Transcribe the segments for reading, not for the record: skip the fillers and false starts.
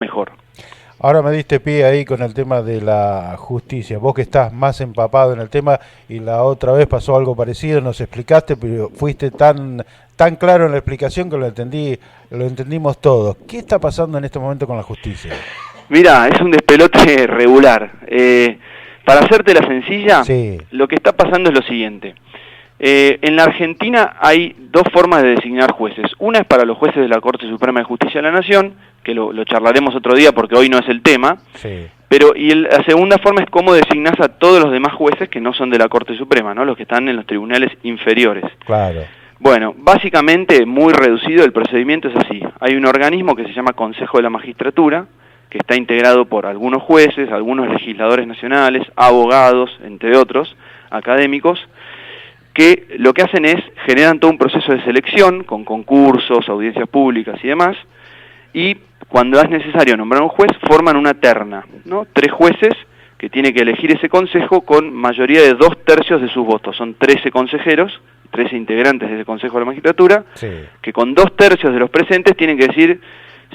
mejor. Ahora me diste pie ahí con el tema de la justicia. Vos que estás más empapado en el tema y la otra vez pasó algo parecido, nos explicaste, pero fuiste tan claro en la explicación que lo entendimos todos. ¿Qué está pasando en este momento con la justicia? Mira, es un despelote regular. Para hacerte la sencilla, Sí, lo que está pasando es lo siguiente. En la Argentina hay dos formas de designar jueces. Una es para los jueces de la Corte Suprema de Justicia de la Nación, que lo charlaremos otro día porque hoy no es el tema, sí, pero la segunda forma es cómo designás a todos los demás jueces que no son de la Corte Suprema, ¿no? Los que están en los tribunales inferiores. claro. Bueno, básicamente, muy reducido, el procedimiento es así. Hay un organismo que se llama Consejo de la Magistratura, que está integrado por algunos jueces, algunos legisladores nacionales, abogados, entre otros, académicos, que lo que hacen es, generan todo un proceso de selección, con concursos, audiencias públicas y demás, y cuando es necesario nombrar un juez, forman una terna, ¿no? 3 jueces que tiene que elegir ese consejo con mayoría de 2/3 de sus votos. Son 13 consejeros, 13 integrantes de ese Consejo de la Magistratura, Sí. que con 2/3 de los presentes tienen que decir: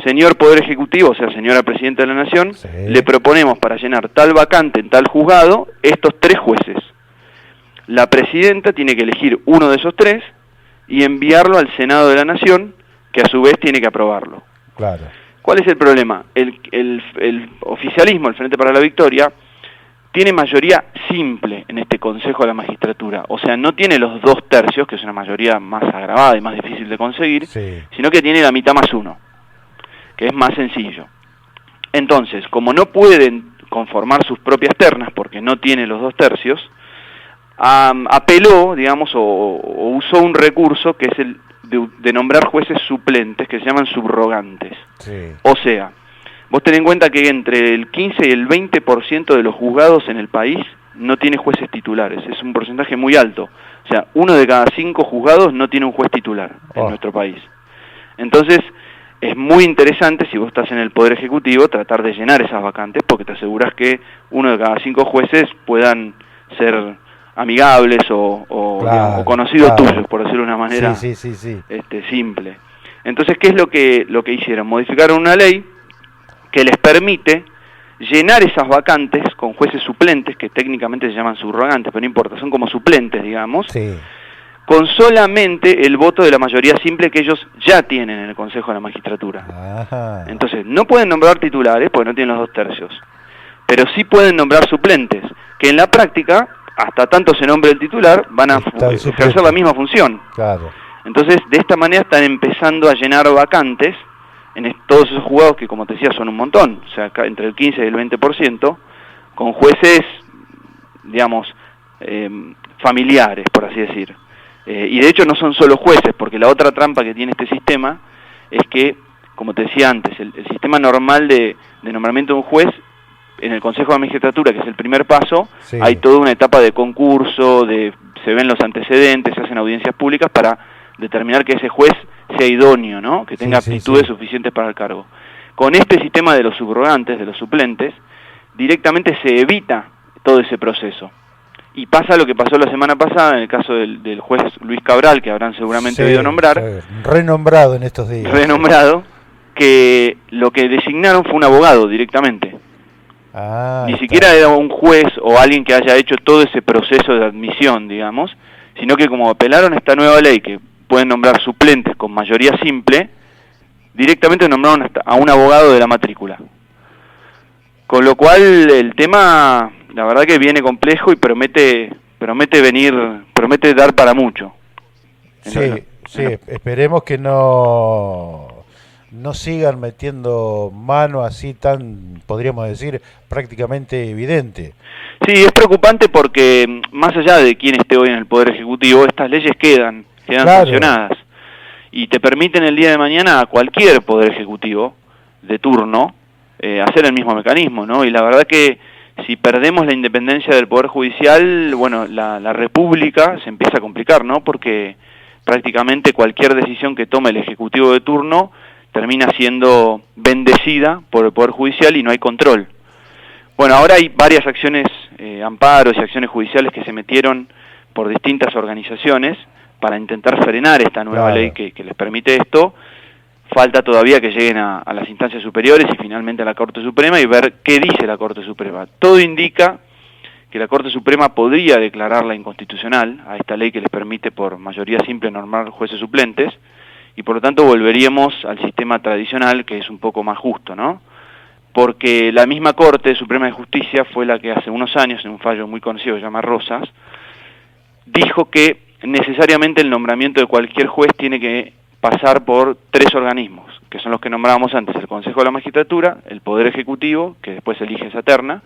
señor Poder Ejecutivo, o sea, señora Presidenta de la Nación, Sí. le proponemos para llenar tal vacante en tal juzgado estos 3 jueces. La Presidenta tiene que elegir uno de esos 3 y enviarlo al Senado de la Nación, que a su vez tiene que aprobarlo. Claro. ¿Cuál es el problema? El oficialismo, el Frente para la Victoria, tiene mayoría simple en este Consejo de la Magistratura. O sea, no tiene los 2/3, que es una mayoría más agravada y más difícil de conseguir, Sí. sino que tiene la mitad más 1, que es más sencillo. Entonces, como no pueden conformar sus propias ternas, porque no tiene los 2/3, apeló, digamos, o usó un recurso que es el de nombrar jueces suplentes, que se llaman subrogantes. Sí. O sea, vos tenés en cuenta que entre el 15 y el 20% de los juzgados en el país no tiene jueces titulares. Es un porcentaje muy alto. O sea, 1 de cada 5 juzgados no tiene un juez titular en nuestro país. Entonces, es muy interesante, si vos estás en el Poder Ejecutivo, tratar de llenar esas vacantes, porque te aseguras que 1 de cada 5 jueces puedan ser amigables o, Claro, digamos, o conocidos claro. tuyos, por decirlo de una manera Sí. simple. Entonces, ¿qué es lo que hicieron? Modificaron una ley que les permite llenar esas vacantes con jueces suplentes, que técnicamente se llaman subrogantes, pero no importa, son como suplentes, digamos, Sí. con solamente el voto de la mayoría simple que ellos ya tienen en el Consejo de la Magistratura. Ajá. Entonces, no pueden nombrar titulares porque no tienen los 2/3, pero sí pueden nombrar suplentes, que en la práctica, hasta tanto se nombre el titular, van a Está el ejercer suplente. la misma función. Claro. Entonces, de esta manera están empezando a llenar vacantes en todos esos juzgados que, como te decía, son un montón, o sea, acá entre el 15 y el 20%, con jueces, digamos, familiares, por así decir. Y de hecho no son solo jueces, porque la otra trampa que tiene este sistema es que, como te decía antes, el sistema normal de nombramiento de un juez, en el Consejo de Magistratura, que es el primer paso, Sí. hay toda una etapa de concurso, se ven los antecedentes, se hacen audiencias públicas para determinar que ese juez sea idóneo, ¿no? Que tenga Sí. aptitudes suficientes para el cargo. Con este sistema de los subrogantes, de los suplentes, directamente se evita todo ese proceso. Y pasa lo que pasó la semana pasada en el caso del juez Luis Cabral, que habrán seguramente oído nombrar, Renombrado en estos días. renombrado, que lo que designaron fue un abogado directamente. Ni Está. siquiera era un juez o alguien que haya hecho todo ese proceso de admisión, digamos, sino que como apelaron a esta nueva ley que pueden nombrar suplentes con mayoría simple, directamente nombraron a un abogado de la matrícula. Con lo cual el tema, la verdad que viene complejo y promete dar para mucho. Esperemos que no sigan metiendo mano así tan, podríamos decir, prácticamente evidente. Sí, es preocupante porque más allá de quién esté hoy en el Poder Ejecutivo, estas leyes quedan Claro. sancionadas y te permiten el día de mañana a cualquier Poder Ejecutivo de turno hacer el mismo mecanismo, ¿no? Y la verdad que si perdemos la independencia del Poder Judicial, bueno, la República se empieza a complicar, ¿no? Porque prácticamente cualquier decisión que tome el Ejecutivo de turno termina siendo bendecida por el Poder Judicial y no hay control. Bueno, ahora hay varias acciones, amparos y acciones judiciales que se metieron por distintas organizaciones para intentar frenar esta nueva ley que les permite esto. falta todavía que lleguen a las instancias superiores y finalmente a la Corte Suprema y ver qué dice la Corte Suprema. Todo indica que la Corte Suprema podría declararla inconstitucional a esta ley que les permite por mayoría simple nombrar jueces suplentes, y por lo tanto volveríamos al sistema tradicional, que es un poco más justo, ¿no? Porque la misma Corte Suprema de Justicia fue la que hace unos años, en un fallo muy conocido que se llama Rosas, dijo que necesariamente el nombramiento de cualquier juez tiene que pasar por 3 organismos, que son los que nombrábamos antes: el Consejo de la Magistratura, el Poder Ejecutivo, que después elige esa terna,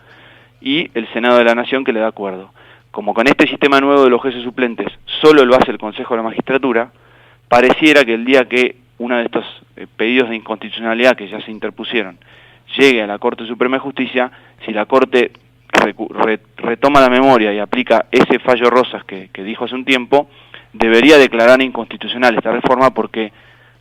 y el Senado de la Nación, que le da acuerdo. Como con este sistema nuevo de los jueces suplentes solo lo hace el Consejo de la Magistratura, pareciera que el día que uno de estos pedidos de inconstitucionalidad que ya se interpusieron llegue a la Corte Suprema de Justicia, si la Corte retoma la memoria y aplica ese fallo Rosas que dijo hace un tiempo, debería declarar inconstitucional esta reforma porque,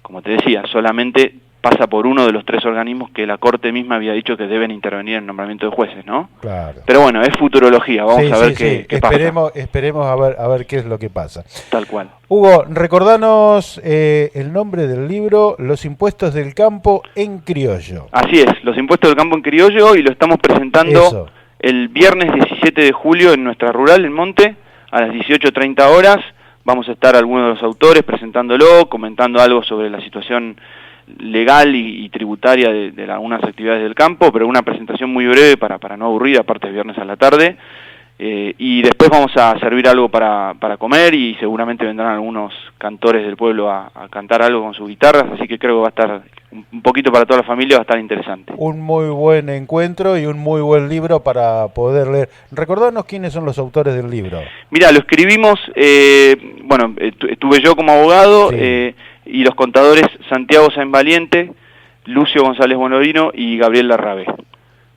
como te decía, solamente pasa por uno de los 3 organismos que la Corte misma había dicho que deben intervenir en el nombramiento de jueces, ¿no? Claro. Pero bueno, es futurología, vamos a ver qué esperemos, pasa. Esperemos a ver qué es lo que pasa. Tal cual. Hugo, recordanos el nombre del libro, Los impuestos del campo en criollo. Así es, Los impuestos del campo en criollo, y lo estamos presentando el viernes 17 de julio en nuestra rural, en Monte, a las 18:30 horas. Vamos a estar algunos de los autores presentándolo, comentando algo sobre la situación legal y tributaria de algunas actividades del campo, pero una presentación muy breve para no aburrir, aparte es viernes a la tarde, y después vamos a servir algo para comer, y seguramente vendrán algunos cantores del pueblo a cantar algo con sus guitarras, así que creo que va a estar un poquito para toda la familia, va a estar interesante. Un muy buen encuentro y un muy buen libro para poder leer. Recordanos quiénes son los autores del libro. Mira, lo escribimos, bueno, estuve yo como abogado, sí, y los contadores Santiago Sáenz Valiente, Lucio González Bonorino y Gabriel Larrabe.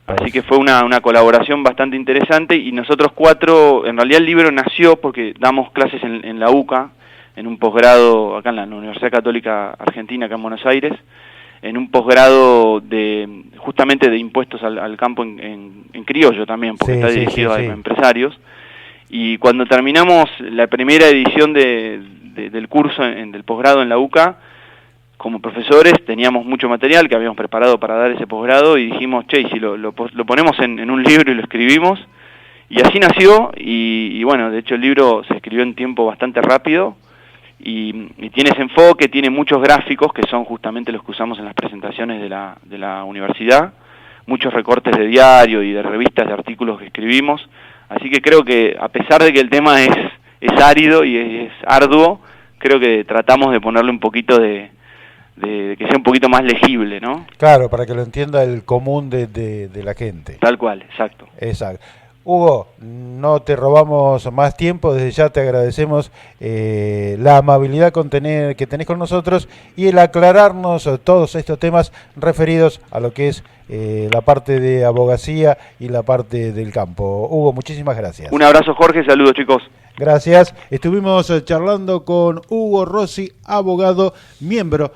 Así que fue una colaboración bastante interesante, y nosotros 4, en realidad el libro nació porque damos clases en la UCA, en un posgrado acá en la Universidad Católica Argentina, acá en Buenos Aires, en un posgrado justamente de impuestos al campo en criollo también, porque está dirigido a empresarios. Y cuando terminamos la primera edición del curso del posgrado en la UCA, como profesores teníamos mucho material que habíamos preparado para dar ese posgrado, y dijimos, che, si lo ponemos en un libro y lo escribimos, y así nació, y bueno, de hecho el libro se escribió en tiempo bastante rápido, y tiene ese enfoque, tiene muchos gráficos que son justamente los que usamos en las presentaciones de la universidad, muchos recortes de diario y de revistas, de artículos que escribimos, así que creo que a pesar de que el tema es árido y es arduo, creo que tratamos de ponerle un poquito de que sea un poquito más legible, ¿no? Claro, para que lo entienda el común de la gente. Tal cual, exacto. Exacto. Hugo, no te robamos más tiempo, desde ya te agradecemos la amabilidad que tenés con nosotros y el aclararnos todos estos temas referidos a lo que es la parte de abogacía y la parte del campo. Hugo, muchísimas gracias. Un abrazo, Jorge, saludos, chicos. Gracias. Estuvimos charlando con Hugo Rossi, abogado, miembro